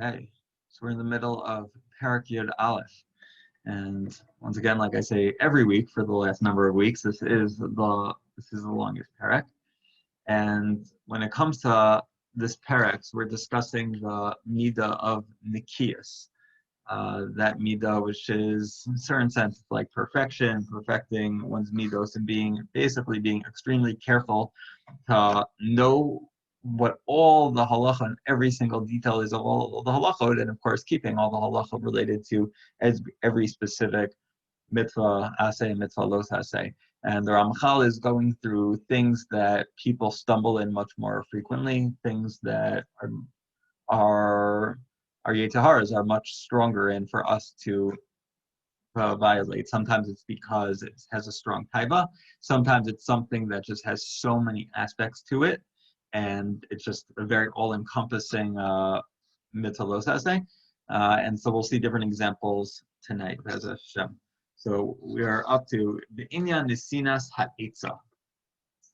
Okay, so we're in the middle of Parak Yud Aleph, and once again, like I say every week for the last number of weeks, this is the longest parak. And when it comes to this parak, so we're discussing the midah of Nikias. That midah, which is in a certain sense like perfection, perfecting one's midos, and being extremely careful to know what all the halacha and every single detail is of all the halachot, and of course keeping all the halacha related to every specific mitzvah asay and mitzvah los asay. And the Ramchal is going through things that people stumble in much more frequently, things that are our Yetzaharas are much stronger in for us to violate. Sometimes it's because it has a strong taiva. Sometimes it's something that just has so many aspects to it, and it's just a very all-encompassing mitzvah los asay. And so we'll see different examples tonight, Bez Hashem. So we are up to the inyan nesinas ha'etza.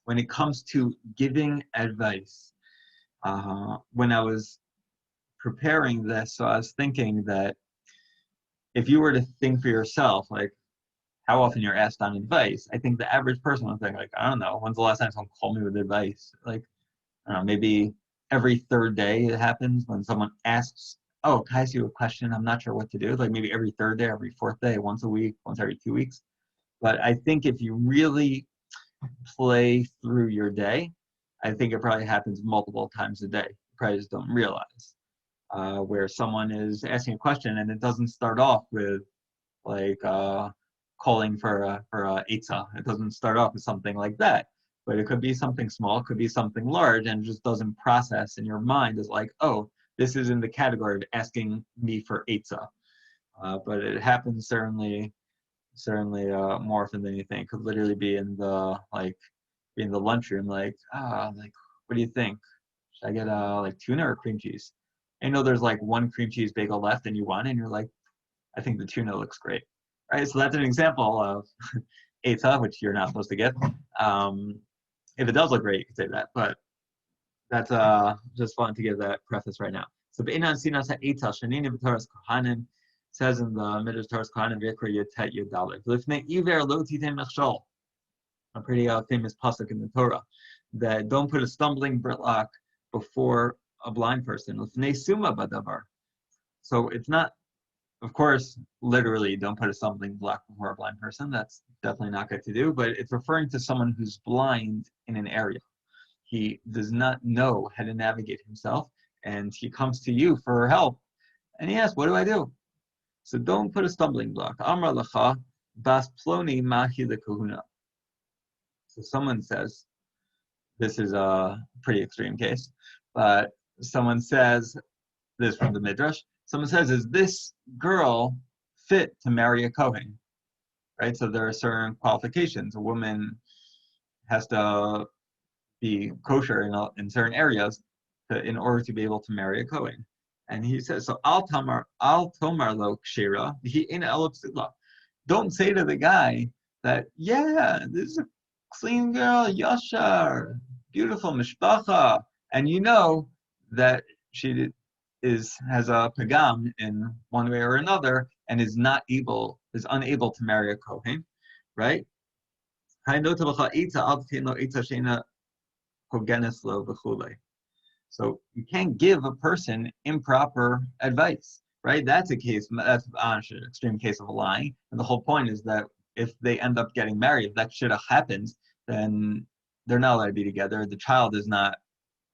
When it comes to giving advice, when I was preparing this, so I was thinking that if you were to think for yourself, like how often you're asked on advice, I think the average person would think, like, I don't know, when's the last time someone called me with advice? Like, I don't know, maybe every third day it happens when someone asks, oh, can I ask you a question? I'm not sure what to do. Like maybe every third day, every fourth day, once a week, once every 2 weeks. But I think if you really play through your day, I think it probably happens multiple times a day. You probably just don't realize. Where someone is asking a question and it doesn't start off with like calling for a Eitzah. It doesn't start off with something like that. But it could be something small, it could be something large, and it just doesn't process in your mind as like, oh, this is in the category of asking me for Eitzah. But it happens certainly more often than you think. It could literally be in the lunchroom, like what do you think? Should I get like tuna or cream cheese? I know there's like one cream cheese bagel left and you want it, and you're like, I think the tuna looks great. Right? So that's an example of Eitzah, which you're not supposed to get. If it does look great, you can say that, but that's just fun to give that preface right now. So Be'inan Sinas Eitzah Shanini B'Toras Kohanim says in the Midrash Toras Kohanim V'Yikra Yotet Yodalet. L'fnei Iver Lo Titei Mechshol, a pretty famous pasuk in the Torah, that don't put a stumbling block before a blind person. L'fnei Suma Badavar. So it's not, of course, literally don't put a stumbling block before a blind person. That's definitely not good to do, but it's referring to someone who's blind in an area. He does not know how to navigate himself, and he comes to you for help, and he asks, what do I do? So don't put a stumbling block. Amar lacha bas ploni mahi lekahuna. So someone says, this is a pretty extreme case, but someone says, this from the Midrash, someone says, is this girl fit to marry a Kohen? Right? So there are certain qualifications. A woman has to be kosher in certain areas in order to be able to marry a Kohen. And he says, so al tomar lo kshira, he in elapsila. Don't say to the guy that, yeah, this is a clean girl, yashar, beautiful mishpacha, and you know that she has a pagam in one way or another and is unable to marry a Kohen, right? So you can't give a person improper advice, right? That's an extreme case of a lying. And the whole point is that if they end up getting married, if that shidduch happens, then they're not allowed to be together. The child is not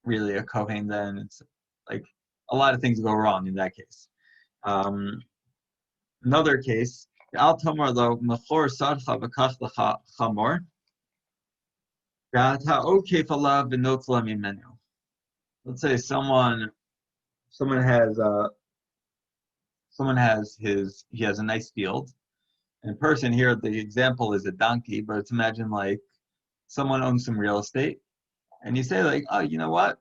really a Kohen, then it's like a lot of things go wrong in that case. Another case, Al Tomar lo Mechor Sadcha V'Kach L'cha Chamor, V'Ha'okef Alav V'Notzla Mimenu. Let's say someone has a nice field, and a person here, the example is a donkey, but let's imagine like someone owns some real estate, and you say like, oh, you know what?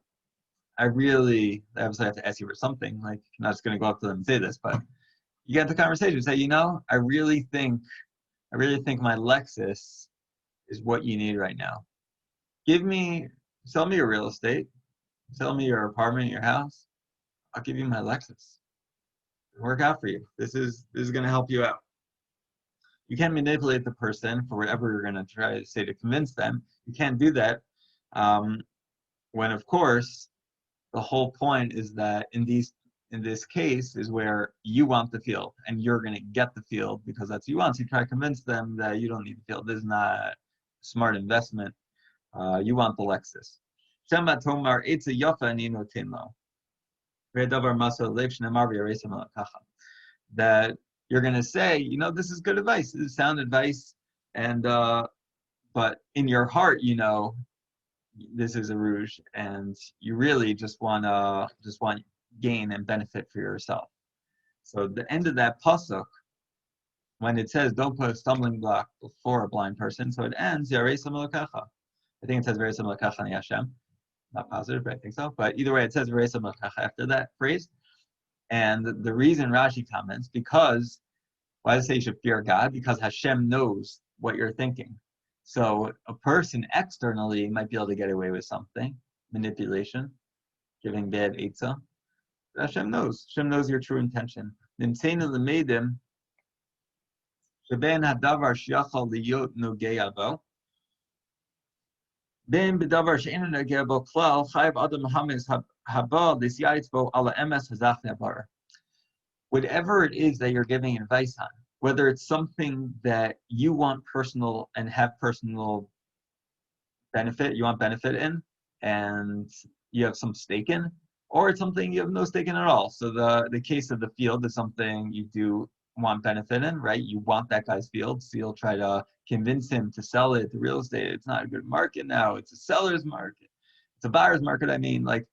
I obviously have to ask you for something. Like, I'm not just going to go up to them and say this, but you get the conversation. Say, you know, I really think my Lexus is what you need right now. Sell me your real estate, sell me your apartment, your house. I'll give you my Lexus. Work out for you. This is going to help you out. You can't manipulate the person for whatever you're going to try to say to convince them. You can't do that. When of course the whole point is that in this case is where you want the field and you're going to get the field because that's what you want. So you try to convince them that you don't need the field. This is not a smart investment. You want the Lexus. That you're going to say, this is good advice. This is sound advice. And but in your heart, this is a rouge, and you really just want gain and benefit for yourself. So the end of that pasuk, when it says don't put a stumbling block before a blind person, so it ends Yarei Samalokacha. I think it says Yarei Samalokacha Yashem. Not positive, but I think so. But either way, it says Yarei Samalokacha after that phrase. And the reason Rashi comments, because why does it say you should fear God? Because Hashem knows what you're thinking. So a person externally might be able to get away with something, manipulation, giving bad eitzah. Hashem knows. Hashem knows your true intention. Nimseinu l'meidim sheben hadavar sheyachal liyot nogea bo ben b'davar she'einu nogea bo klal chayav adam hamis haba l'siyayitz bo ala emes hazach ne'abar. Whatever it is that you're giving advice on, whether it's something that you want personal and have personal benefit, you want benefit in, and you have some stake in, or it's something you have no stake in at all. So the case of the field is something you do want benefit in, right? You want that guy's field, so you'll try to convince him to sell it to real estate. It's not a good market now. It's a seller's market. It's a buyer's market, like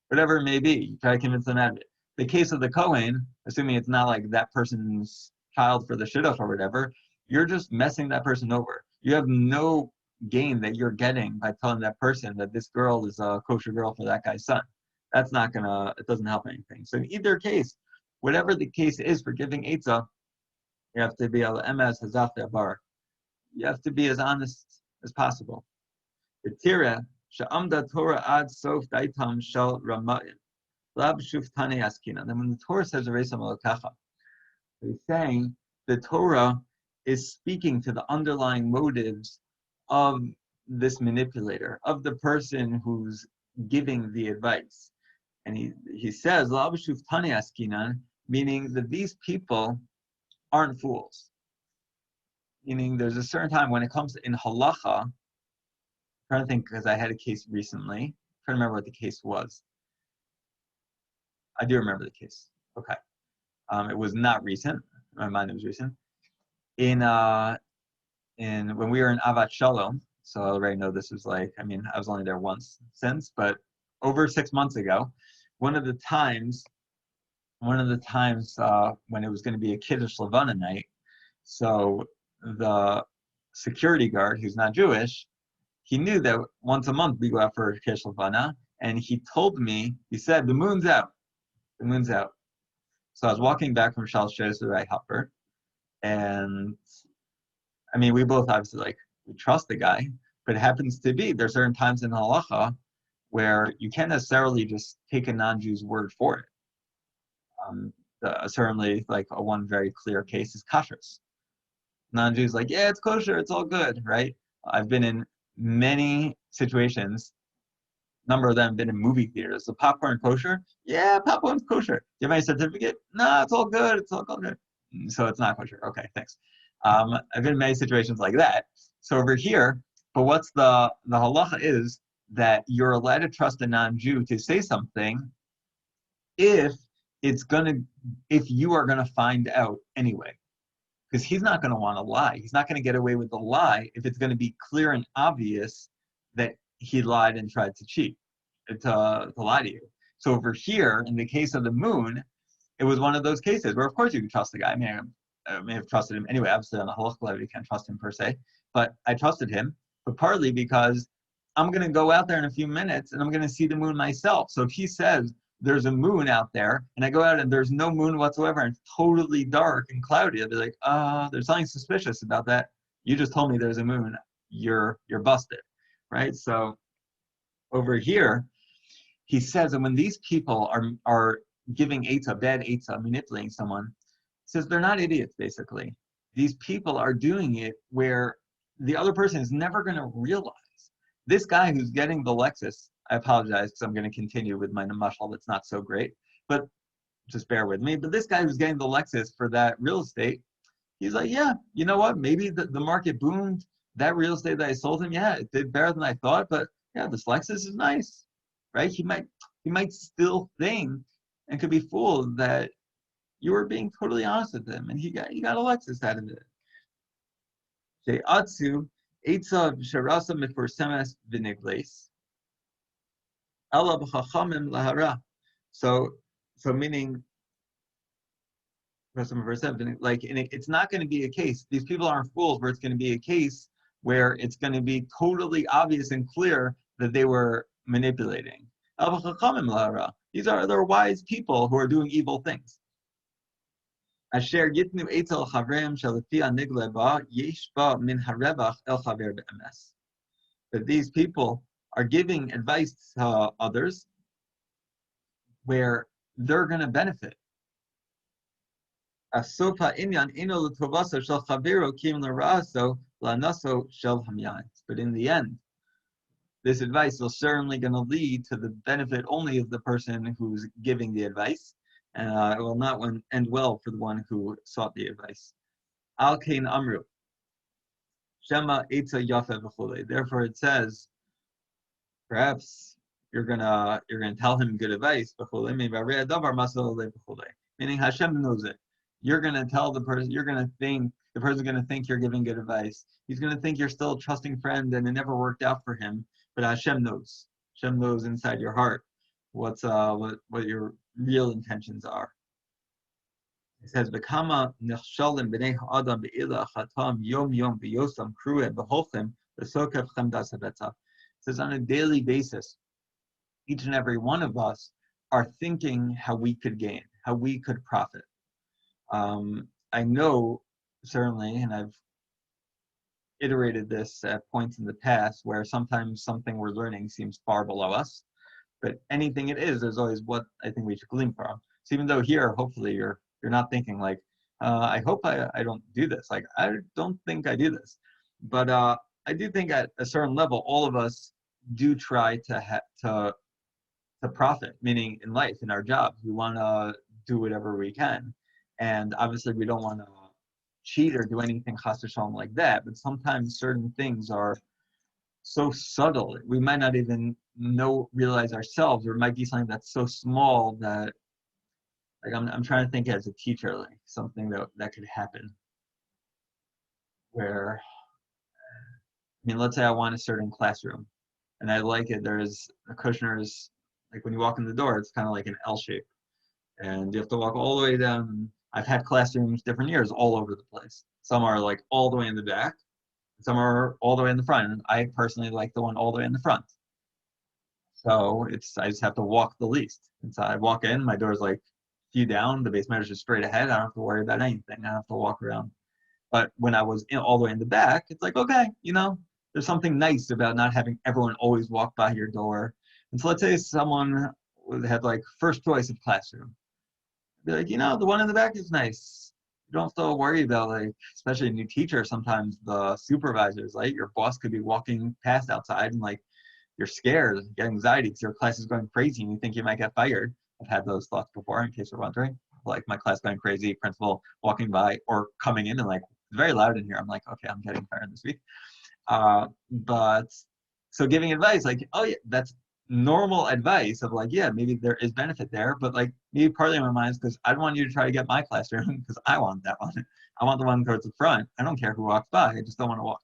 whatever it may be. You try to convince them out of it. The case of the Kohen, assuming it's not like that person's child for the shidduch or whatever, you're just messing that person over. You have no gain that you're getting by telling that person that this girl is a kosher girl for that guy's son. That's not it doesn't help anything. So in either case, whatever the case is for giving eitzah, you have to be al-emes hazaf bar. You have to be as honest as possible. The tira she'amda Torah ad sof daitam shel ramayim. Then when the Torah says he's saying the Torah is speaking to the underlying motives of this manipulator, of the person who's giving the advice. And he says, meaning that these people aren't fools. Meaning there's a certain time when it comes in halacha, I'm trying to think because I had a case recently, I'm trying to remember what the case was. I do remember the case. Okay. It was not recent. In my mind, it was recent. In when we were in Avat Shalom, so I already know this was I was only there once since, but over 6 months ago, one of the times when it was going to be a Kiddush Levana night, so the security guard, who's not Jewish, he knew that once a month we go out for Kiddush Levana, and he told me, he said, the moon's out. The moon's out. So I was walking back from Schlusselberg to the right hopper, and we both obviously we trust the guy, but it happens to be there's certain times in halacha where you can't necessarily just take a non-Jew's word for it. Certainly, one very clear case is kashrus. Non-Jews yeah, it's kosher, it's all good, right? I've been in many situations. Number of them have been in movie theaters. So popcorn kosher? Yeah, popcorn's kosher. Do you have any certificate? No, it's all good. It's all good. So it's not kosher. Okay, thanks. I've been in many situations like that. So over here, but what's the halacha is that you're allowed to trust a non-Jew to say something if you are gonna find out anyway. Because he's not gonna want to lie. He's not gonna get away with the lie if it's gonna be clear and obvious that he lied and tried to cheat, to lie to you. So over here, in the case of the moon, it was one of those cases where, of course, you can trust the guy. I may have trusted him anyway. Obviously, on the halakha level, you can't trust him per se, but I trusted him. But partly because I'm going to go out there in a few minutes and I'm going to see the moon myself. So if he says there's a moon out there, and I go out and there's no moon whatsoever, and it's totally dark and cloudy, I'll be like, there's something suspicious about that. You just told me there's a moon. You're busted. Right? So over here, he says that when these people are giving eitzah, bad eitzah, manipulating someone, says they're not idiots, basically. These people are doing it where the other person is never going to realize. This guy who's getting the Lexus, I apologize because I'm going to continue with my mashal that's not so great, but just bear with me. But this guy who's getting the Lexus for that real estate, he's like, yeah, you know what? Maybe the market boomed. That real estate that I sold him, yeah, it did better than I thought, but yeah, this Lexus is nice, right? He might still think and could be fooled that you were being totally honest with him, and he got a Lexus out of it. She'atzu eitzav sharasa mifursemes v'nigleis ala b'chachamim lahara. So meaning, like, it's not going to be a case. These people aren't fools where it's going to be a case where it's going to be totally obvious and clear that they were manipulating. These are they're wise people who are doing evil things. Asher yitnu eitel chavreim shalafi anigle ba yesh ba min harevach el chaver be'emes. That these people are giving advice to others where they're going to benefit. Asofa inyan ino l'tovaso shel chavero kim l'ra'aso la'naso shel hamyan. But in the end, this advice is certainly going to lead to the benefit only of the person who's giving the advice, and it will not end well for the one who sought the advice. Al kain amru shema etza yafe v'chulei. Therefore, it says, perhaps you're gonna tell him good advice, meaning Hashem knows it. You're gonna tell the person. You're gonna think the person's gonna think you're giving good advice. He's gonna think you're still a trusting friend, and it never worked out for him. But Hashem knows. Hashem knows inside your heart what your real intentions are. It says, "V'kama nechshalim b'nei ha'adam be'ila chatam yom yom v'yosam krueh b'holchem v'sokev chemdas habetzah." It says on a daily basis, each and every one of us are thinking how we could gain, how we could profit. I know certainly, and I've iterated this at points in the past where sometimes something we're learning seems far below us, but anything it is, there's always what I think we should glean from. So even though here, hopefully you're not thinking like, I hope I don't do this. Like, I don't think I do this. But I do think at a certain level, all of us do try to profit, meaning in life, in our jobs. We want to do whatever we can. And obviously we don't want to cheat or do anything chas v'shalom like that, but sometimes certain things are so subtle, we might not even realize ourselves, or it might be something that's so small that, like, I'm trying to think as a teacher, like something that could happen where, I mean, let's say I want a certain classroom and I like it. There's a Kushner's, like when you walk in the door, it's kind of like an L shape and you have to walk all the way down. I've had classrooms different years all over the place. Some are like all the way in the back, some are all the way in the front. And I personally like the one all the way in the front. So I just have to walk the least. And so I walk in, my door's like a few down, the base manager's straight ahead. I don't have to worry about anything. I don't have to walk around. But when I was all the way in the back, it's like, okay, there's something nice about not having everyone always walk by your door. And so let's say someone had like first choice of classroom. Be like, the one in the back is nice. You don't have to worry about, like, especially a new teacher, sometimes the supervisors, like your boss could be walking past outside and like you're scared, you get anxiety because your class is going crazy and you think you might get fired. I've had those thoughts before, in case you're wondering. Like my class going crazy, principal walking by or coming in and like, it's very loud in here. I'm like, okay, I'm getting fired this week. But so giving advice, like, oh yeah, that's normal advice of like, yeah, maybe there is benefit there, but like maybe partly in my mind is because I don't want you to try to get my classroom because I want that one. I want the one towards the front. I don't care who walks by. I just don't want to walk.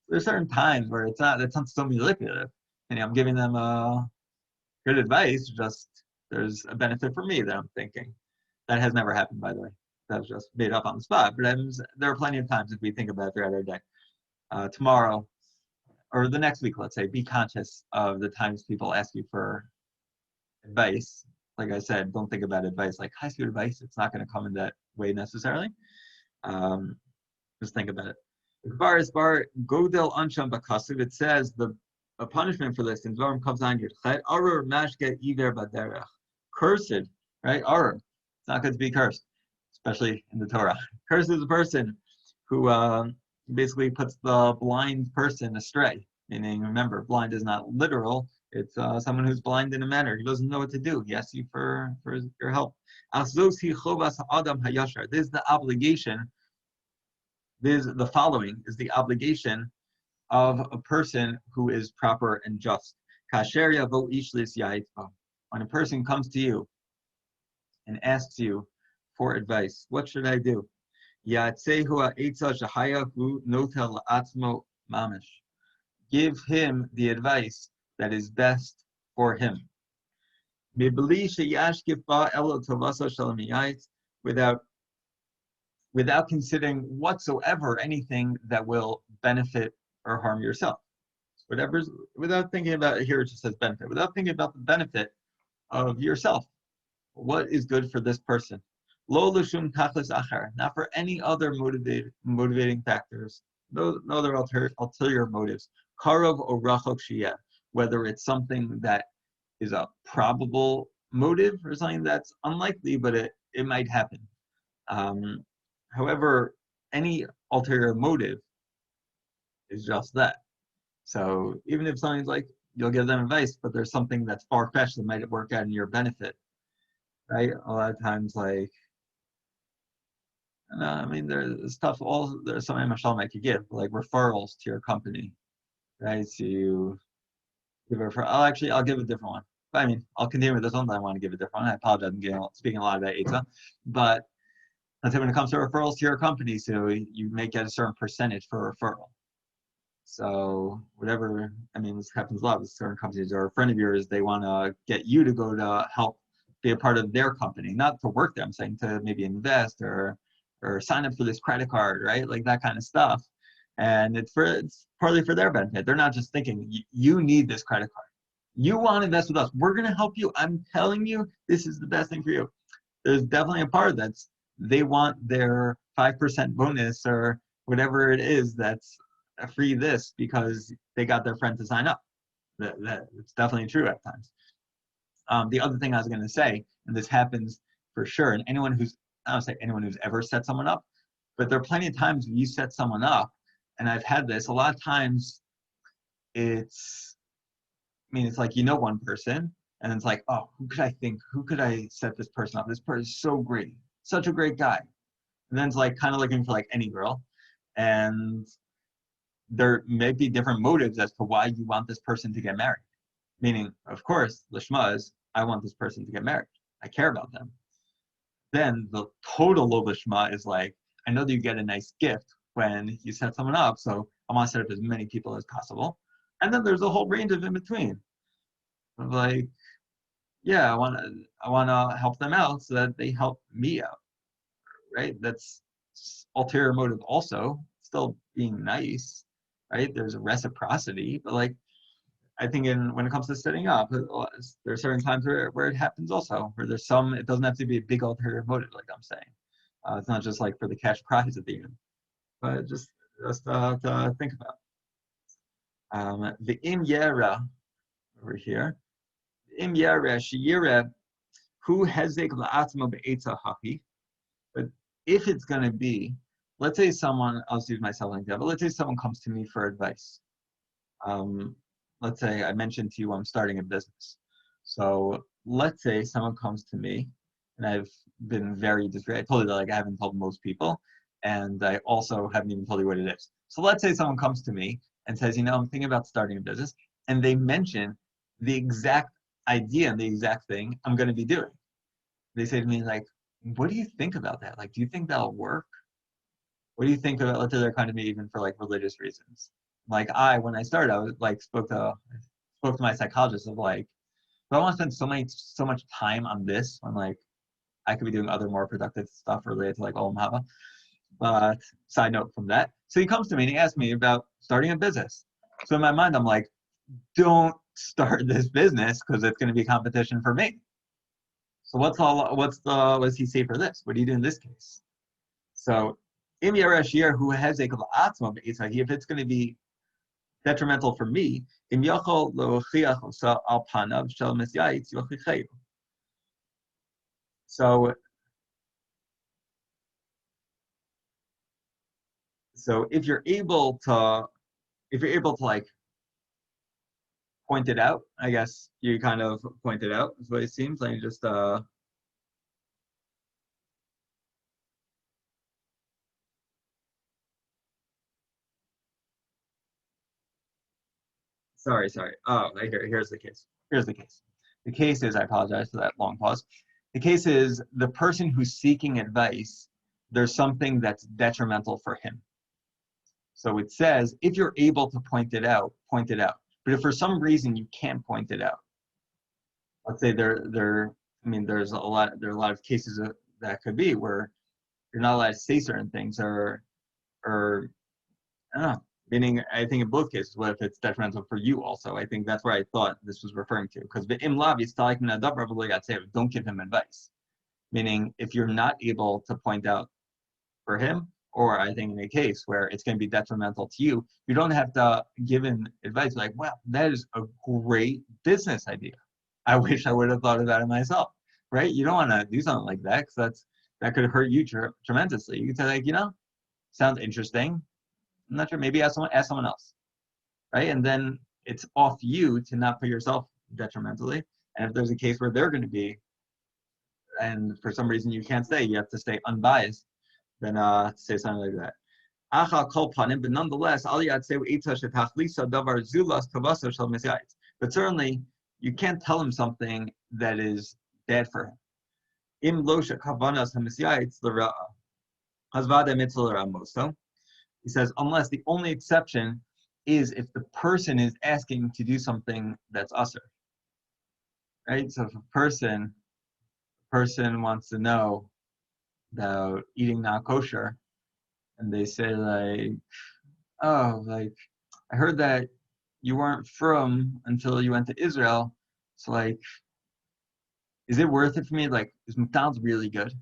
There's certain times where it's not so manipulative. And I'm giving them good advice, just there's a benefit for me that I'm thinking. That has never happened, by the way. That was just made up on the spot. But there are plenty of times if we think about it throughout our day. Tomorrow, or the next week, let's say, be conscious of the times people ask you for advice. Like I said, don't think about advice like high-speed advice. It's not going to come in that way necessarily. Just think about it. Godel Ansham Bakasuv, it says a punishment for this in Dvarim comes on your Cursed right? Or it's not good to be cursed, especially in the Torah. Cursed is a person who basically puts the blind person astray. Meaning, remember, blind is not literal. It's someone who's blind in a manner. He doesn't know what to do. He asks you for your help. This is the obligation. The following is the obligation of a person who is proper and just. When a person comes to you and asks you for advice, what should I do? Give him the advice that is best for him. Without considering whatsoever anything that will benefit or harm yourself. Without thinking about it, here it just says benefit, without thinking about the benefit of yourself. What is good for this person? Lo l'shum tachlis achar, not for any other motivating factors, no other ulterior motives. Karov or rachok shiyeh, whether it's something that is a probable motive or something that's unlikely, but it might happen. However, any ulterior motive is just that. So even if something's like, you'll give them advice, but there's something that's far-fetched that might work out in your benefit, right? A lot of times, like, I mean, there's stuff, there's some mashal I could give, like referrals to your company, right? So you give a referral. I'll give a different one. But I mean, I'll continue with this one, but I want to give a different one. I apologize, I'm speaking a lot about Eitzah. But let's say when it comes to referrals to your company, so you may get a certain percentage for a referral. So whatever, I mean, this happens a lot with certain companies, or a friend of yours, they want to get you to go to help be a part of their company, not to work there, I'm saying to maybe invest or sign up for this credit card, right? Like that kind of stuff. And it's partly for their benefit. They're not just thinking, you need this credit card. You want to invest with us. We're going to help you. I'm telling you, this is the best thing for you. There's definitely a part that's, they want their 5% bonus or whatever it is that's a free this because they got their friend to sign up. It's definitely true at times. The other thing I was going to say, and this happens for sure, and anyone who's ever set someone up, but there are plenty of times when you set someone up, and I've had this, a lot of times it's like, one person, and it's like, oh, who could I set this person up? This person is so great, such a great guy. And then it's like kind of looking for like any girl, and there may be different motives as to why you want this person to get married. Meaning, of course, lishma is, I want this person to get married. I care about them. Then the total lishma is like, I know that you get a nice gift when you set someone up, so I want to set up as many people as possible. And then there's a whole range of in between. Like, yeah, I want to help them out so that they help me out, right? That's ulterior motive also, still being nice, right? There's a reciprocity, but like, I think when it comes to setting up, there are certain times where it happens also, where there's it doesn't have to be a big ulterior motive, like I'm saying. It's not just like for the cash prize at the end, but just to think about. The im yera over here, im yera sheyira hu hezek la'atzmo be'etza hachi. But if it's going to be, let's say someone, I'll use myself like that, but let's say someone comes to me for advice. Let's say I mentioned to you I'm starting a business. So let's say someone comes to me, and I've been very discreet. I told you that like I haven't told most people, and I also haven't even told you what it is. So let's say someone comes to me and says, I'm thinking about starting a business, and they mention the exact idea and the exact thing I'm going to be doing. They say to me like, what do you think about that? Like, do you think that'll work? What do you think about, let's say they're coming to me even for like religious reasons. Like when I started, I was like, spoke to my psychologist of like, do I want to spend so much time on this when like I could be doing other more productive stuff related to like Olam Haba. But side note from that. So he comes to me and he asks me about starting a business. So in my mind, I'm like, don't start this business because it's going to be competition for me. So what does he say for this? What do you do in this case? So if it's going to be detrimental for me, So if you're able to like point it out, I guess you kind of point it out is what it seems like. Just sorry. Oh, here's the case. Here's the case. The case is, I apologize for that long pause. The case is the person who's seeking advice, there's something that's detrimental for him. So it says, if you're able to point it out, point it out. But if for some reason you can't point it out, let's say I mean, there are a lot of cases that could be where you're not allowed to say certain things, or I don't know. Meaning, I think in both cases, what if it's detrimental for you also? I think that's where I thought this was referring to. Because the imlav is don't give him advice. Meaning, if you're not able to point out for him, or I think in a case where it's going to be detrimental to you, you don't have to give him advice like, wow, that is a great business idea. I wish I would have thought about it myself, right? You don't want to do something like that because that could hurt you tremendously. You could say like, sounds interesting. I'm not sure. Maybe ask someone else, right? And then it's off you to not put yourself detrimentally. And if there's a case where they're going to be, and for some reason you can't stay, you have to stay unbiased, then say something like that. But nonetheless, but certainly you can't tell him something that is bad for him. He says, unless the only exception is if the person is asking to do something that's usher. Right? So if a person wants to know about eating not kosher, and they say like, oh, like I heard that you weren't from until you went to Israel. So like, is it worth it for me? Like, is McDonald's really good?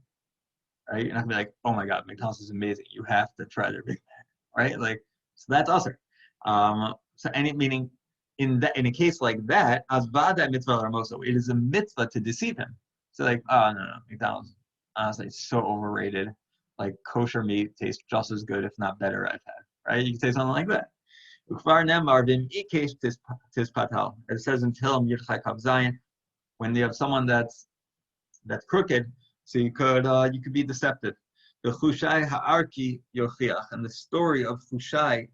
Right? And I'd be like, oh my God, McDonald's is amazing. You have to try their Big Mac. Right? Like, so that's usher. So any meaning in a case like that, asvada mitzvah ramoso, it is a mitzvah to deceive him. So like, oh no, McDonald's, honestly, it's so overrated. Like kosher meat tastes just as good, if not better, I've had. Right? You can say something like that. It says in Tehillim Yirchai Kav Zayin, when you have someone that's crooked, so you could be deceptive. The Chushai Ha'arki Yochiach, and the story of Chushai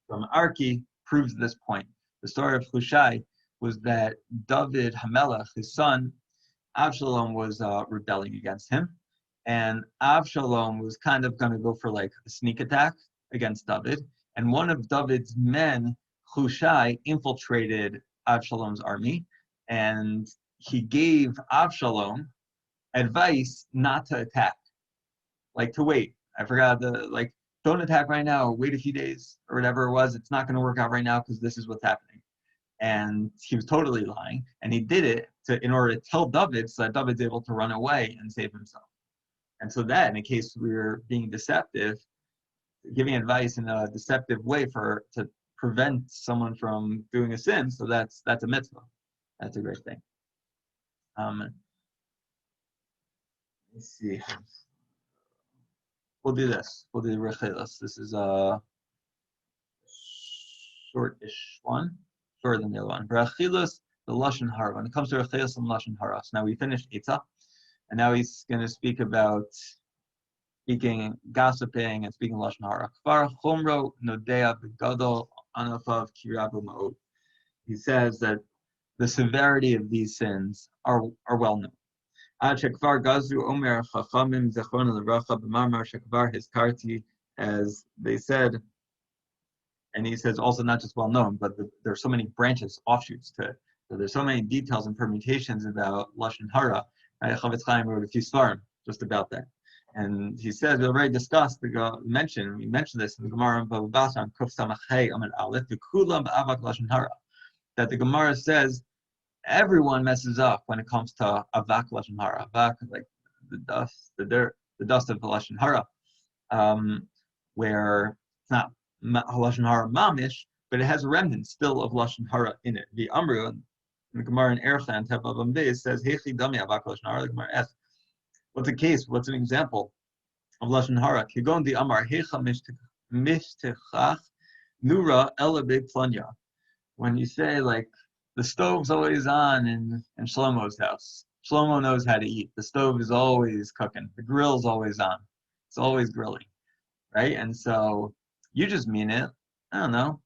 from Arki proves this point. The story of Chushai was that David Hamelech, his son, Avshalom was rebelling against him, and Avshalom was kind of going to go for like a sneak attack against David. And one of David's men, Chushai, infiltrated Avshalom's army, and he gave Avshalom advice not to attack, like to wait. I forgot don't attack right now, wait a few days or whatever it was. It's not going to work out right now because this is what's happening. And he was totally lying, and he did it in order to tell David so that David's able to run away and save himself. And so that, in a case we're being deceptive, giving advice in a deceptive way to prevent someone from doing a sin, so that's a mitzvah. That's a great thing. Let's see. We'll do this. We'll do the rechilas. This is a short-ish one, shorter than the other one. Rechilas, the lashon hara. When it comes to rechilas and lashon hara, so now we finished Eitzah, and now he's going to speak about speaking, gossiping, and speaking lashon hara. Kfar chumro nodea begadol anafav kirabu ma'od. He says that the severity of these sins are well known. Ad shekvar gazu omer chachamim zechron levracha b'marmar shekvar hiskarti, as they said, and he says also not just well known, but there are so many branches, offshoots to it. So there's so many details and permutations about lashon hara. Chavetz Chaim wrote a few svarim just about that. And he says, we already discussed, we mentioned this in the Gemara in Bava Basra on Kuf Samachei Amid Aleph, the Kulam Avak Lashon Hara, that the Gemara says everyone messes up when it comes to Avak Lashon Hara. Avak, like the dust, the dirt, the dust of the Lashon Hara, where it's not Lashon Hara mamish, but it has a remnant still of Lashon Hara in it. The Amru, The Gemara in Erchan, Tevavim Beis says, Hechi Dami Avak Lashon Hara. The Gemara asks, what's a case? What's an example of Lashon Hara? Kigon di Amar Hecha Mishtechach Nura Ela Be Planya. When you say like the stove's always on in Shlomo's house. Shlomo knows how to eat. The stove is always cooking. The grill's always on. It's always grilling, right? And so you just mean it, I don't know,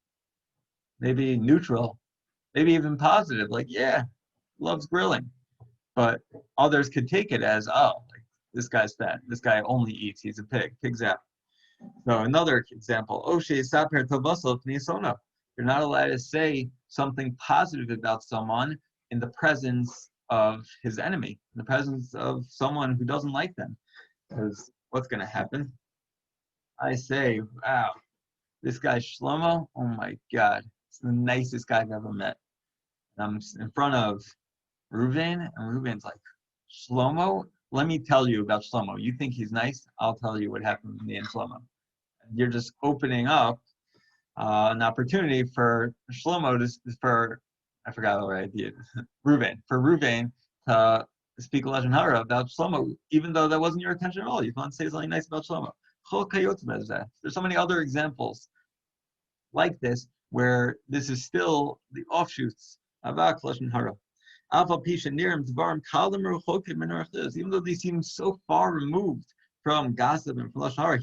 maybe neutral, maybe even positive, like, yeah, loves grilling. But others could take it as, oh, like, this guy's fat. This guy only eats. He's a pig. Pig's out. So another example, Oshe Saper Tovasol Pnisona. You're not allowed to say something positive about someone in the presence of his enemy, in the presence of someone who doesn't like them. Because what's going to happen? I say, wow, this guy Shlomo, oh my God, it's the nicest guy I've ever met. And I'm in front of Reuven, and Reuven's like, Shlomo, let me tell you about Shlomo. You think he's nice? I'll tell you what happened with me and Shlomo. And you're just opening up an opportunity for Shlomo I forgot already, Reuven to speak Lashon Hara about Shlomo, even though that wasn't your intention at all. You want to say something nice about Shlomo. There's so many other examples like this where this is still the offshoots of Lashon Hara. Even though they seem so far removed from gossip and from Lashon Hara,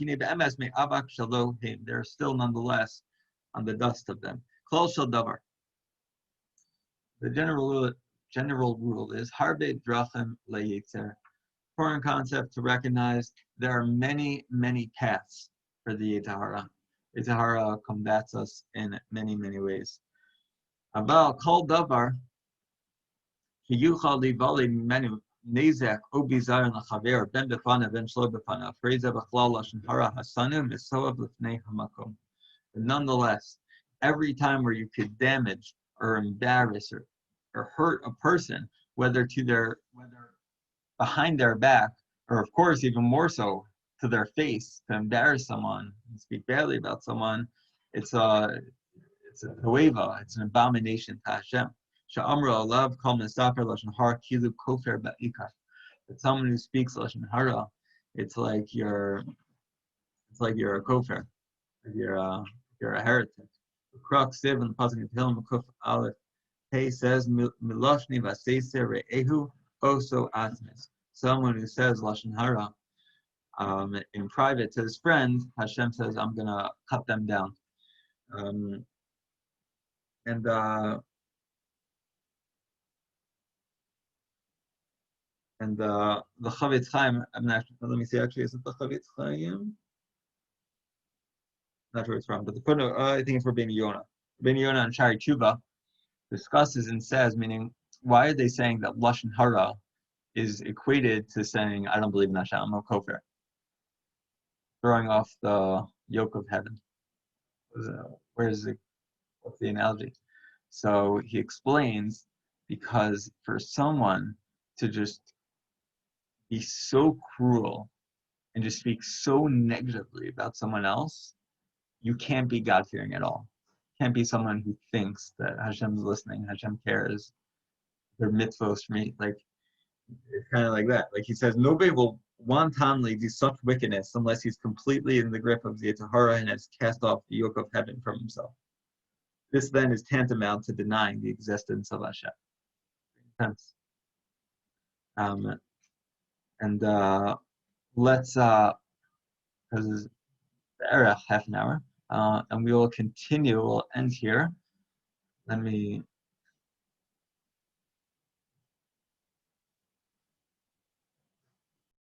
they're still nonetheless on the dust of them. Klal shel davar. The general rule is harbe drachim leyitzer. Important concept to recognize: there are many, many paths for the Yetzer Hara. Yetzer Hara combats us in many, many ways. About kol davar yuchal livali mimenu nezek o bizar lachaver ben befana ben shlo befana. Phrase of achlal lashon hara hasanu misoav lifnei hamakom. But nonetheless, every time where you could damage or embarrass or hurt a person, whether behind their back, or of course even more so to their face, to embarrass someone and speak badly about someone, it's a toeva, it's an abomination to Hashem. Sha'amra alav kol mesaper lashon hara kilu kofer ba'ikar. That someone who speaks lashon hara, it's like you're a kofer. You're a heretic. The crux siv in the pasuk in Tehillim Kuf Aleph Hey says Miloshni Vaseser Re'ehu Oso Atmis. Someone who says lashon hara in private to his friend, Hashem says, I'm gonna cut them down. And the Chavetz Chaim, let me see, actually, is it the Chavetz Chaim? Not sure where it's from, but the footnote, I think it's Rabbi Yonah. Rabbi Yonah and Shari Tshuva discusses and says, meaning, why are they saying that lashon hara is equated to saying, I don't believe in Hashem, I'm a kofar, throwing off the yoke of heaven? What's the analogy? So he explains, because for someone to just be so cruel and just speak so negatively about someone else, you can't be God-fearing at all. You can't be someone who thinks that Hashem's listening, Hashem cares, they're mitzvos for me. Like, it's kind of like that. Like he says, nobody will wantonly do such wickedness unless he's completely in the grip of the Yetzer Hara and has cast off the yoke of heaven from himself. This then is tantamount to denying the existence of Hashem. Makes sense. Let's, because it's half an hour, and we will continue. We'll end here. Let me